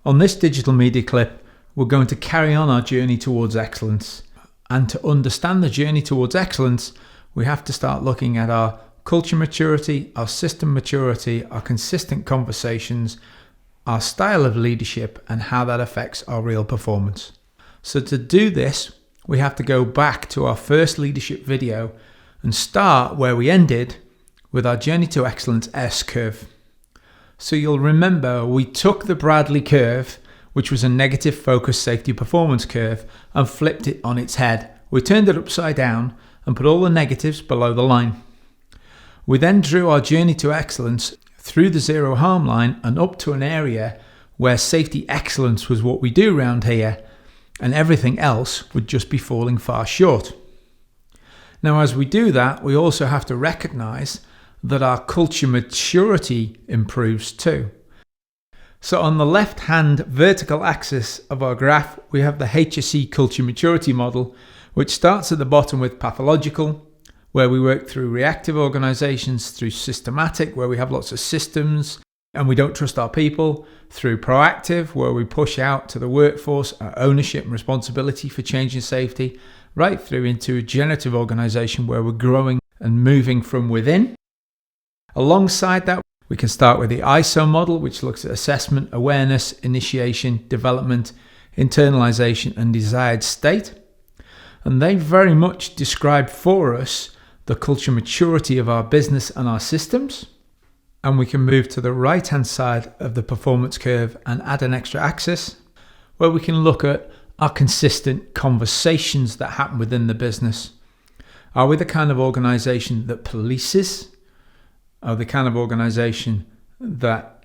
On this digital media clip, we're going to carry on our journey towards excellence. And to understand the journey towards excellence, we have to start looking at our culture maturity, our system maturity, our consistent conversations, our style of leadership, and how that affects our real performance. So to do this, we have to go back to our first leadership video and start where we ended with our journey to excellence S-curve. So you'll remember we took the Bradley curve, which was a negative focus safety performance curve, and flipped it on its head. We turned it upside down and put all the negatives below the line. We then drew our journey to excellence through the zero harm line and up to an area where safety excellence was what we do around here, and everything else would just be falling far short. Now, as we do that, we also have to recognize that our culture maturity improves too. So on the left-hand vertical axis of our graph, we have the HSE culture maturity model, which starts at the bottom with pathological, where we work through reactive organizations, through systematic, where we have lots of systems and we don't trust our people, through proactive, where we push out to the workforce our ownership and responsibility for change and safety, right through into a generative organization where we're growing and moving from within. Alongside that, we can start with the ISO model, which looks at assessment, awareness, initiation, development, internalization, and desired state. And they very much describe for us the culture maturity of our business and our systems. And we can move to the right-hand side of the performance curve and add an extra axis where we can look at our consistent conversations that happen within the business. Are we the kind of organization that polices? Are the kind of organization that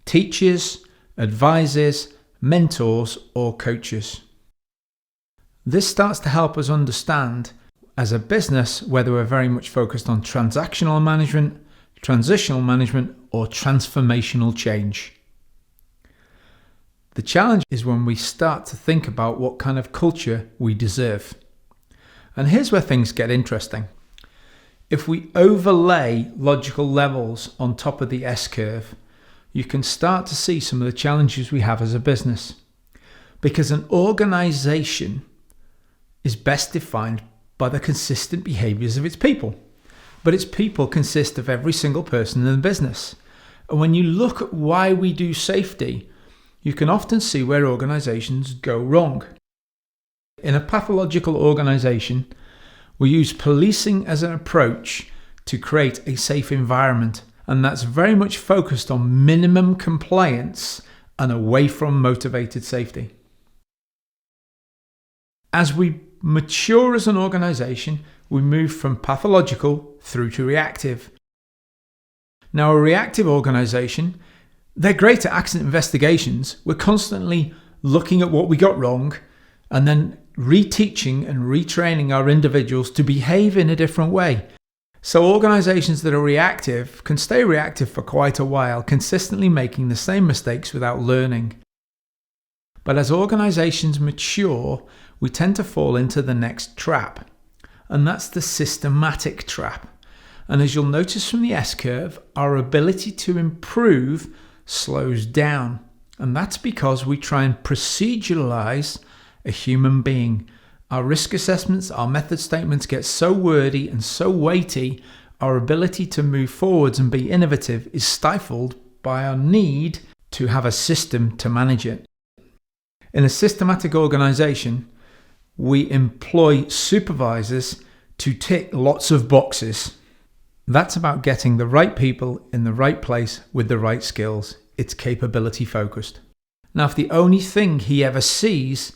teaches, advises, mentors, or coaches? This starts to help us understand as a business whether we're very much focused on transactional management, transitional management, or transformational change. The challenge is when we start to think about what kind of culture we deserve. And here's where things get interesting. If we overlay logical levels on top of the S-curve, you can start to see some of the challenges we have as a business. Because an organization is best defined by the consistent behaviors of its people. But its people consist of every single person in the business. And when you look at why we do safety, you can often see where organizations go wrong. In a pathological organization, we use policing as an approach to create a safe environment, and that's very much focused on minimum compliance and away from motivated safety. As we mature as an organization, we move from pathological through to reactive. Now, a reactive organization, they're great at accident investigations. We're constantly looking at what we got wrong and then reteaching and retraining our individuals to behave in a different way. So organizations that are reactive can stay reactive for quite a while, consistently making the same mistakes without learning. But as organizations mature, we tend to fall into the next trap, and that's the systematic trap. And as you'll notice from the S-curve, our ability to improve slows down. And that's because we try and proceduralize a human being. Our risk assessments, our method statements get so wordy and so weighty, our ability to move forwards and be innovative is stifled by our need to have a system to manage it. In a systematic organization, we employ supervisors to tick lots of boxes. That's about getting the right people in the right place with the right skills. It's capability focused. Now, if the only thing he ever sees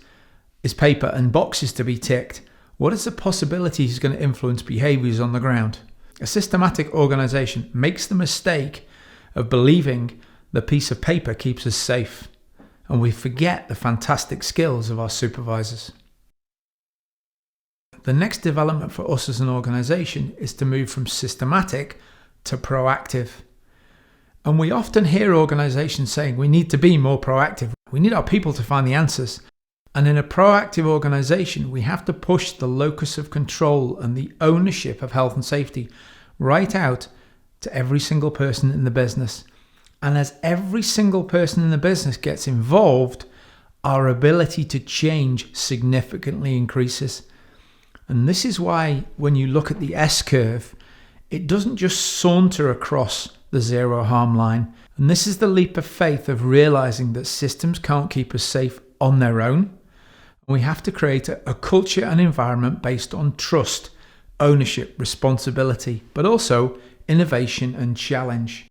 is paper and boxes to be ticked, what is the possibility he's going to influence behaviors on the ground? A systematic organization makes the mistake of believing the piece of paper keeps us safe, and we forget the fantastic skills of our supervisors. The next development for us as an organization is to move from systematic to proactive. And we often hear organizations saying we need to be more proactive. We need our people to find the answers. And in a proactive organization, we have to push the locus of control and the ownership of health and safety right out to every single person in the business. And as every single person in the business gets involved, our ability to change significantly increases. And this is why when you look at the S-curve, it doesn't just saunter across the zero harm line. And this is the leap of faith of realizing that systems can't keep us safe on their own. We have to create a culture and environment based on trust, ownership, responsibility, but also innovation and challenge.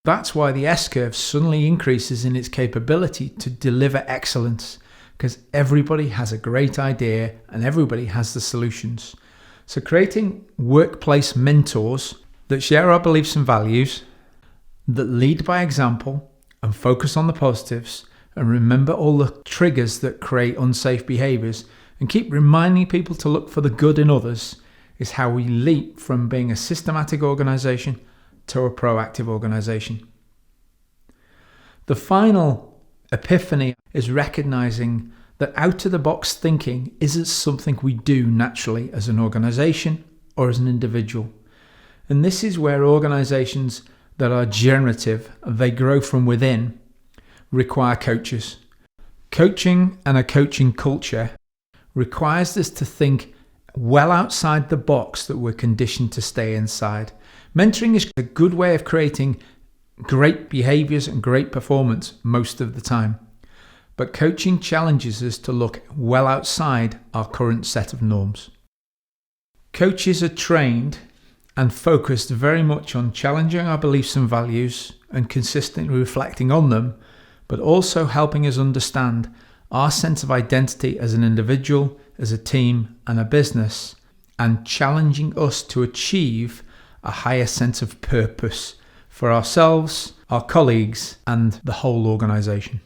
That's why the S-curve suddenly increases in its capability to deliver excellence, because everybody has a great idea and everybody has the solutions. So creating workplace mentors that share our beliefs and values, that lead by example and focus on the positives and remember all the triggers that create unsafe behaviors and keep reminding people to look for the good in others is how we leap from being a systematic organization to a proactive organization. The final epiphany is recognizing that out-of-the-box thinking isn't something we do naturally as an organization or as an individual. And this is where organizations that are generative, they grow from within, require coaches. Coaching and a coaching culture requires us to think well outside the box that we're conditioned to stay inside. Mentoring is a good way of creating great behaviors and great performance most of the time. But coaching challenges us to look well outside our current set of norms. Coaches are trained and focused very much on challenging our beliefs and values and consistently reflecting on them, but also helping us understand our sense of identity as an individual, as a team, and a business, and challenging us to achieve a higher sense of purpose for ourselves, our colleagues, and the whole organization.